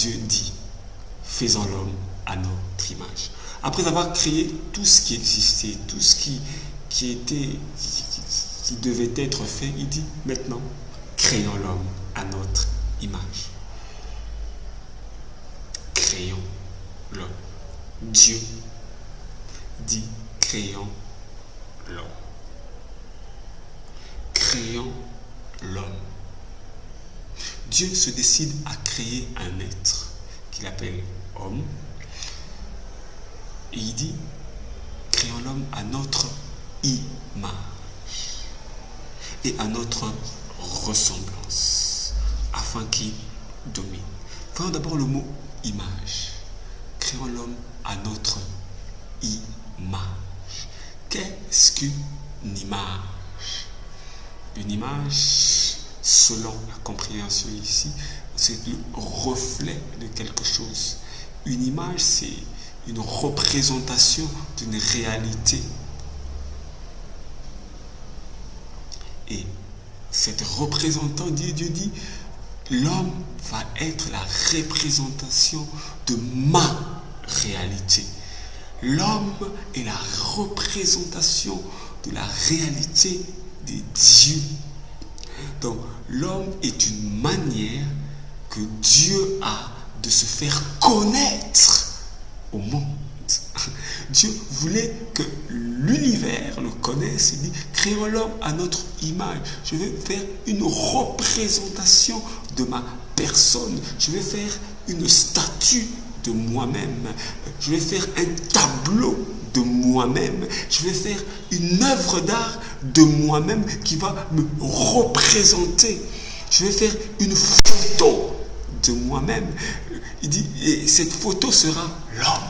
Dieu dit, faisons l'homme à notre image. Après avoir créé tout ce qui existait, tout ce qui devait être fait, il dit, maintenant, créons l'homme à notre image. Créons l'homme. Dieu dit, créons l'homme. Créons l'homme. Dieu se décide à créer un être qu'il appelle homme. Et il dit, créons l'homme à notre image et à notre ressemblance, afin qu'il domine. Prenons d'abord le mot image. Créons l'homme à notre image. Qu'est-ce qu'une image? Une image, selon la compréhension ici, c'est le reflet de quelque chose. Une image, c'est une représentation d'une réalité. Et cette représentant, Dieu dit, l'homme va être la représentation de ma réalité. L'homme est la représentation de la réalité de Dieu. Donc, l'homme est une manière que Dieu a de se faire connaître au monde. Dieu voulait que l'univers le connaisse. Il dit, créons l'homme à notre image. Je vais faire une représentation de ma personne. Je vais faire une statue de moi-même. Je vais faire un tableau de moi-même. Je vais faire une œuvre d'art de moi-même qui va me représenter. Je vais faire une photo de moi-même. Il dit, et cette photo sera l'homme.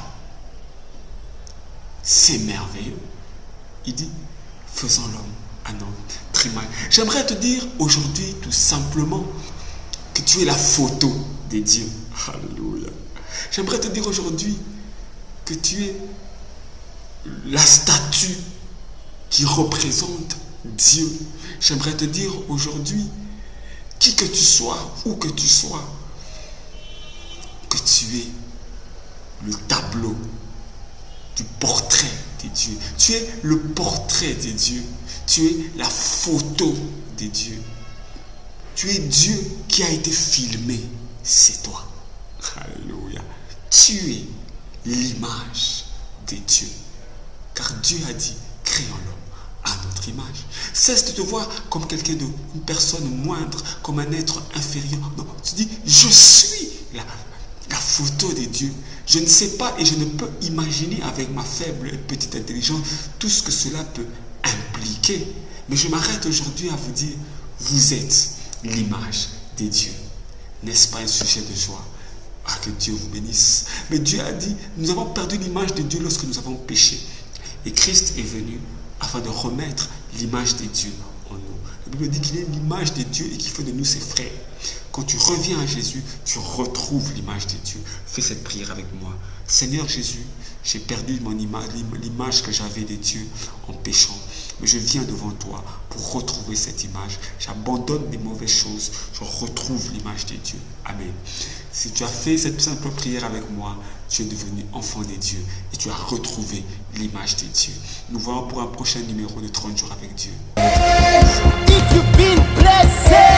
C'est merveilleux. Il dit, faisons l'homme à notre image. J'aimerais te dire aujourd'hui tout simplement que tu es la photo de Dieu. Alléluia. J'aimerais te dire aujourd'hui que tu es la statue qui représente Dieu. J'aimerais te dire aujourd'hui, qui que tu sois, où que tu sois, que tu es le tableau du portrait de Dieu. Tu es le portrait de Dieu. Tu es la photo de Dieu. Tu es Dieu qui a été filmé. C'est toi. Alléluia. Tu es l'image de Dieu. Car Dieu a dit, créons l'homme à notre image. Cesse de te voir comme quelqu'un une personne moindre, comme un être inférieur. Non, tu dis, je suis la photo de Dieu. Je ne sais pas et je ne peux imaginer avec ma faible et petite intelligence tout ce que cela peut impliquer. Mais je m'arrête aujourd'hui à vous dire, vous êtes l'image de Dieu. N'est-ce pas un sujet de joie? Ah, que Dieu vous bénisse. Mais Dieu a dit, nous avons perdu l'image de Dieu lorsque nous avons péché. Et Christ est venu afin de remettre l'image de Dieu en nous. La Bible dit qu'il est l'image de Dieu et qu'il fait de nous ses frères. Quand tu reviens à Jésus, tu retrouves l'image de Dieu. Fais cette prière avec moi. Seigneur Jésus, j'ai perdu mon image, l'image que j'avais de Dieu en péchant. Mais je viens devant toi pour retrouver cette image. J'abandonne les mauvaises choses. Je retrouve l'image de Dieu. Amen. Si tu as fait cette simple prière avec moi, tu es devenu enfant de Dieu et tu as retrouvé l'image de Dieu. Nous voyons pour un prochain numéro de 30 jours avec Dieu. If you've been blessed.